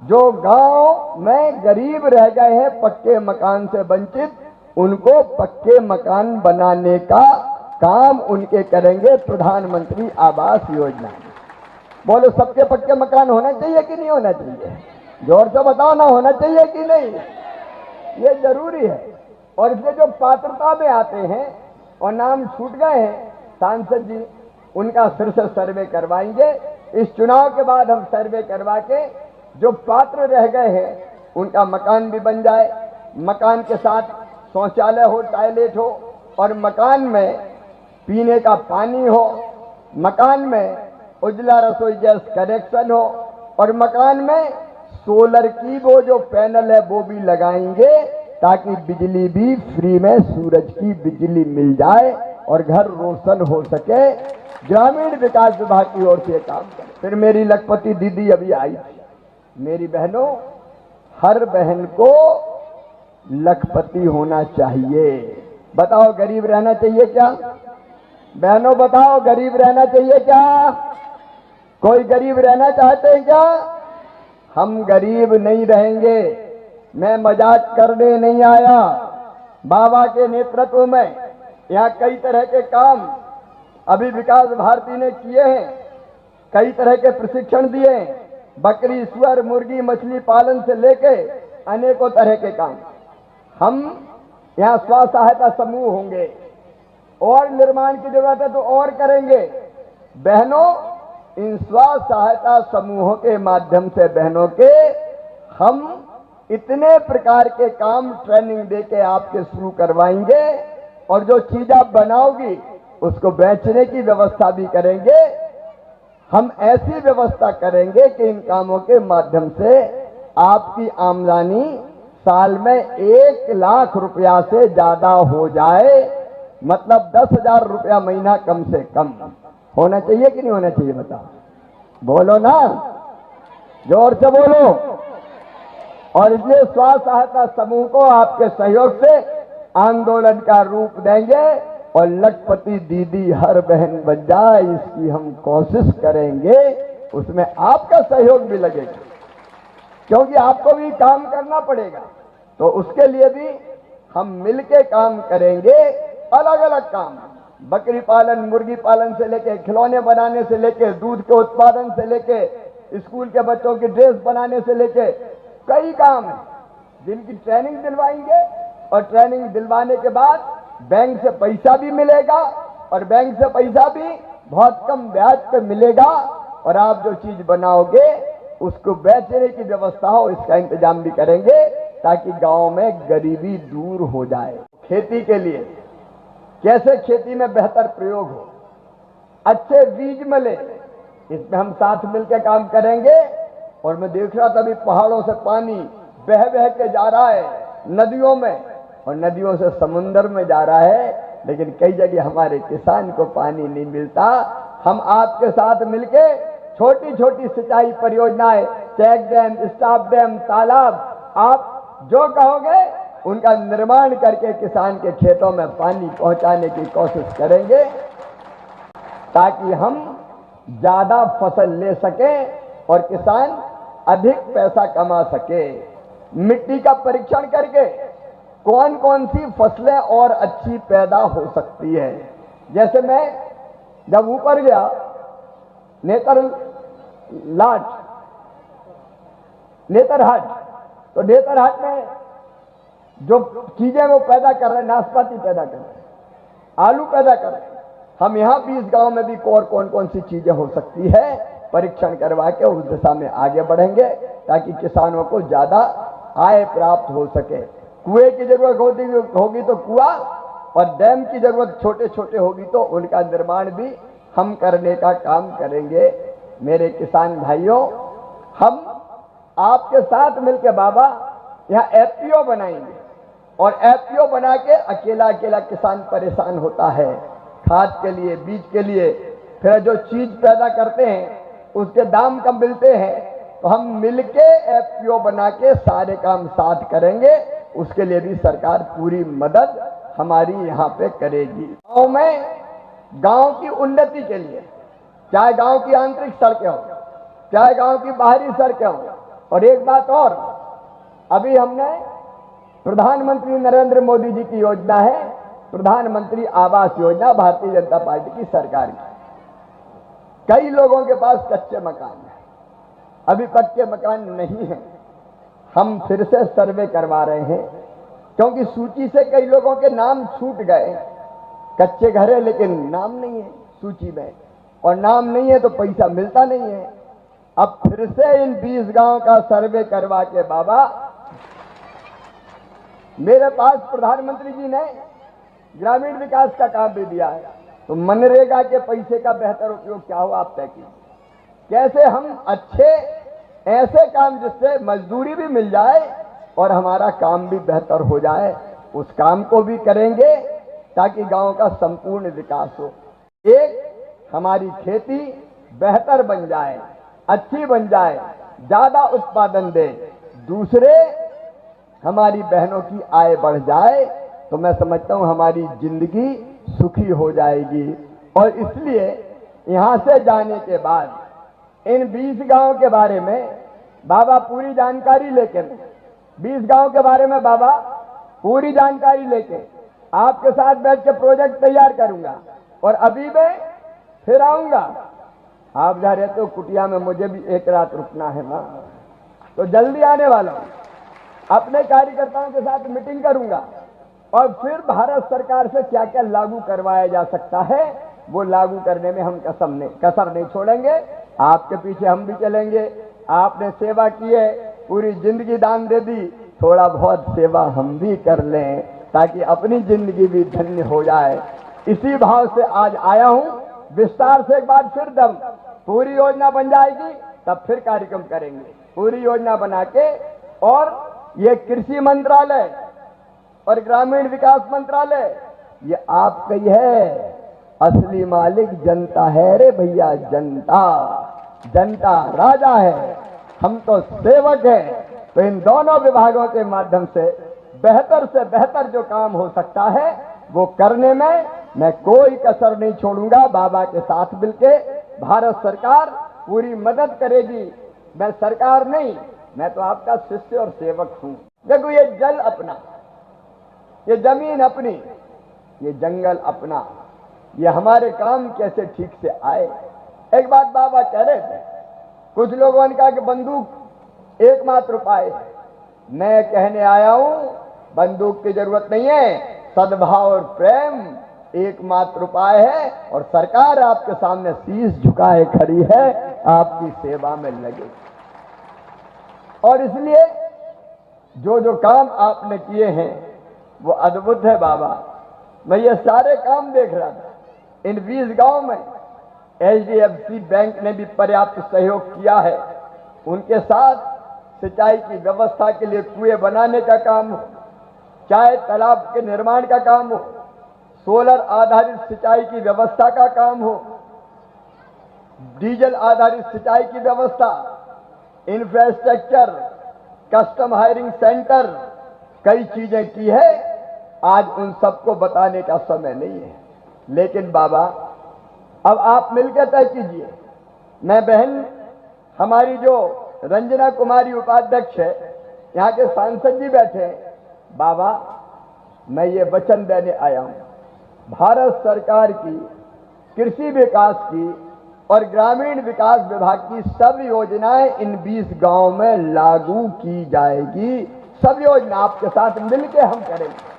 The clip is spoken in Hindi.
जो गांव में गरीब रह गए हैं पक्के मकान से वंचित, उनको पक्के मकान बनाने का काम उनके करेंगे प्रधानमंत्री आवास योजना। बोलो, सबके पक्के मकान होना चाहिए कि नहीं होना चाहिए? जोर से बताओ ना, होना चाहिए कि नहीं? ये जरूरी है। और इसलिए जो पात्रता में आते हैं और नाम छूट गए हैं सांसद जी, उनका फिर से सर्वे करवाएंगे। इस चुनाव के बाद हम सर्वे करवा के जो पात्र रह गए हैं उनका मकान भी बन जाए, मकान के साथ शौचालय हो, टॉयलेट हो, और मकान में पीने का पानी हो, मकान में उज्ज्वला रसोई गैस कनेक्शन हो, और मकान में सोलर की वो जो पैनल है वो भी लगाएंगे, ताकि बिजली भी फ्री में सूरज की बिजली मिल जाए और घर रोशन हो सके। ग्रामीण विकास विभाग की ओर से काम करें। फिर मेरी लखपति दीदी अभी आई थी। मेरी बहनों, हर बहन को लखपति होना चाहिए। बताओ, गरीब रहना चाहिए क्या? बहनों बताओ, गरीब रहना चाहिए क्या? कोई गरीब रहना चाहते हैं क्या? हम गरीब नहीं रहेंगे। मैं मजाक करने नहीं आया। बाबा के नेतृत्व में यहाँ कई तरह के काम अभी विकास भारती ने किए हैं, कई तरह के प्रशिक्षण दिए हैं। बकरी, सुअर, मुर्गी, मछली पालन से लेके अनेकों तरह के काम। हम यहाँ स्व सहायता समूह होंगे, और निर्माण की जरूरत है तो और करेंगे। बहनों, इन स्व सहायता समूहों के माध्यम से बहनों के हम इतने प्रकार के काम ट्रेनिंग देके आपके शुरू करवाएंगे, और जो चीज आप बनाओगी उसको बेचने की व्यवस्था भी करेंगे। हम ऐसी व्यवस्था करेंगे कि इन कामों के माध्यम से आपकी आमदनी साल में 1 लाख रुपया से ज्यादा हो जाए। मतलब 10,000 रुपया महीना कम से कम होना चाहिए कि नहीं होना चाहिए? बताओ, बोलो ना, जोर से बोलो। और इसलिए स्व सहायता समूह को आपके सहयोग से आंदोलन का रूप देंगे, और लखपति दीदी हर बहन बन जाए, इसकी हम कोशिश करेंगे। उसमें आपका सहयोग भी लगेगा, क्योंकि आपको भी काम करना पड़ेगा। तो उसके लिए भी हम मिलके काम करेंगे। अलग अलग काम, बकरी पालन, मुर्गी पालन से लेके, खिलौने बनाने से लेके, दूध के उत्पादन से लेके, स्कूल के बच्चों की ड्रेस बनाने से लेके, कई काम हैं जिनकी ट्रेनिंग दिलवाएंगे। और ट्रेनिंग दिलवाने के बाद बैंक से पैसा भी मिलेगा, और बैंक से पैसा भी बहुत कम ब्याज पे मिलेगा। और आप जो चीज बनाओगे उसको बेचने की व्यवस्था हो, इसका इंतजाम भी करेंगे, ताकि गांव में गरीबी दूर हो जाए। खेती के लिए कैसे खेती में बेहतर प्रयोग हो, अच्छे बीज मिले, इसमें हम साथ मिलकर काम करेंगे। और मैं देख रहा था अभी पहाड़ों से पानी बह बह के जा रहा है नदियों में, और नदियों से समुद्र में जा रहा है, लेकिन कई जगह हमारे किसान को पानी नहीं मिलता। हम आपके साथ मिलके छोटी छोटी सिंचाई परियोजनाएं, चेक डैम, स्टॉप डैम, तालाब, आप जो कहोगे उनका निर्माण करके किसान के खेतों में पानी पहुंचाने की कोशिश करेंगे, ताकि हम ज्यादा फसल ले सकें और किसान अधिक पैसा कमा सके। मिट्टी का परीक्षण करके कौन कौन सी फसलें और अच्छी पैदा हो सकती है। जैसे मैं जब ऊपर गया नेतरहाट, तो नेतरहाट में जो चीजें वो पैदा कर रहे हैं, नाशपाती पैदा कर रहे हैं, आलू पैदा कर रहे हैं। हम यहाँ भी इस गांव में भी और कौन कौन सी चीजें हो सकती है परीक्षण करवा के उस दिशा में आगे बढ़ेंगे, ताकि किसानों को ज्यादा आय प्राप्त हो सके। कुएं की जरूरत होगी तो कुआं, और डैम की जरूरत छोटे छोटे होगी तो उनका निर्माण भी हम करने का काम करेंगे। मेरे किसान भाइयों, हम आपके साथ मिलकर बाबा यहाँ एफपीओ बनाएंगे, और एफपीओ बना के अकेला अकेला किसान परेशान होता है खाद के लिए, बीज के लिए, फिर जो चीज पैदा करते हैं उसके दाम कम मिलते हैं। तो हम मिलके एफपीओ बना के सारे काम साथ करेंगे। उसके लिए भी सरकार पूरी मदद हमारी यहाँ पे करेगी। गांव में गांव की उन्नति के लिए, चाहे गांव की आंतरिक सड़कें हो, चाहे गांव की बाहरी सड़कें हो, और एक बात और, अभी हमने प्रधानमंत्री नरेंद्र मोदी जी की योजना है, प्रधानमंत्री आवास योजना, भारतीय जनता पार्टी की सरकार की। कई लोगों के पास कच्चे मकान हैं, अभी पक्के मकान नहीं हैं। हम फिर से सर्वे करवा रहे हैं, क्योंकि सूची से कई लोगों के नाम छूट गए। कच्चे घर है लेकिन नाम नहीं है सूची में, और नाम नहीं है तो पैसा मिलता नहीं है। अब फिर से इन 20 गांव का सर्वे करवा के बाबा, मेरे पास प्रधानमंत्री जी ने ग्रामीण विकास का काम भी दिया है, तो मनरेगा के पैसे का बेहतर उपयोग क्या हो आप तय कीजिए। कैसे हम अच्छे ऐसे काम जिससे मजदूरी भी मिल जाए और हमारा काम भी बेहतर हो जाए, उस काम को भी करेंगे ताकि गांव का संपूर्ण विकास हो। एक, हमारी खेती बेहतर बन जाए, अच्छी बन जाए, ज्यादा उत्पादन दे। दूसरे, हमारी बहनों की आय बढ़ जाए, तो मैं समझता हूं हमारी जिंदगी सुखी हो जाएगी। और इसलिए यहां से जाने के बाद इन 20 गांव के बारे में बाबा पूरी जानकारी लेकर, 20 गांव के बारे में बाबा पूरी जानकारी लेके आपके साथ बैठ के प्रोजेक्ट तैयार करूंगा, और अभी मैं फिर आऊंगा। आप जहाँ रहते हो कुटिया में, मुझे भी एक रात रुकना है ना, तो जल्दी आने वाला हूं। अपने कार्यकर्ताओं के साथ मीटिंग करूंगा और फिर भारत सरकार से क्या क्या लागू करवाया जा सकता है वो लागू करने में हम कसर नहीं छोड़ेंगे। आपके पीछे हम भी चलेंगे। आपने सेवा की है, पूरी जिंदगी दान दे दी, थोड़ा बहुत सेवा हम भी कर लें ताकि अपनी जिंदगी भी धन्य हो जाए। इसी भाव से आज आया हूं। विस्तार से एक बार फिर दम, पूरी योजना बन जाएगी तब फिर कार्यक्रम करेंगे। पूरी योजना बना के, और ये कृषि मंत्रालय और ग्रामीण विकास मंत्रालय ये आपका ही है। असली मालिक जनता है रे भैया, जनता। जनता राजा है, हम तो सेवक हैं। तो इन दोनों विभागों के माध्यम से बेहतर जो काम हो सकता है वो करने में मैं कोई कसर नहीं छोड़ूंगा। बाबा के साथ मिलके भारत सरकार पूरी मदद करेगी। मैं सरकार नहीं, मैं तो आपका शिष्य और सेवक हूं। देखो, ये जल अपना, ये जमीन अपनी, ये जंगल अपना, ये हमारे काम कैसे ठीक से आए। एक बात बाबा कह रहे थे, कुछ लोगों ने कहा कि बंदूक एकमात्र उपाय है। मैं कहने आया हूं बंदूक की जरूरत नहीं है, सद्भाव और प्रेम एकमात्र उपाय है। और सरकार आपके सामने शीश झुकाए खड़ी है, आपकी सेवा में लगे। और इसलिए जो काम आपने किए हैं वो अद्भुत है बाबा। मैं ये सारे काम देख रहा था। इन 20 गांव में HDFC बैंक ने भी पर्याप्त सहयोग किया है। उनके साथ सिंचाई की व्यवस्था के लिए कुएं बनाने का काम हो, चाहे तालाब के निर्माण का काम हो, सोलर आधारित सिंचाई की व्यवस्था का काम हो, डीजल आधारित सिंचाई की व्यवस्था, इंफ्रास्ट्रक्चर, कस्टम हायरिंग सेंटर, कई चीजें की है। आज उन सबको बताने का समय नहीं है। लेकिन बाबा, अब आप मिलकर तय कीजिए। मैं बहन, हमारी जो रंजना कुमारी उपाध्यक्ष है, यहाँ के सांसद जी बैठे हैं। बाबा, मैं ये वचन देने आया हूं, भारत सरकार की कृषि विकास की और ग्रामीण विकास विभाग की सब योजनाएं इन 20 गांव में लागू की जाएगी। सब योजना आपके साथ मिलकर हम करेंगे।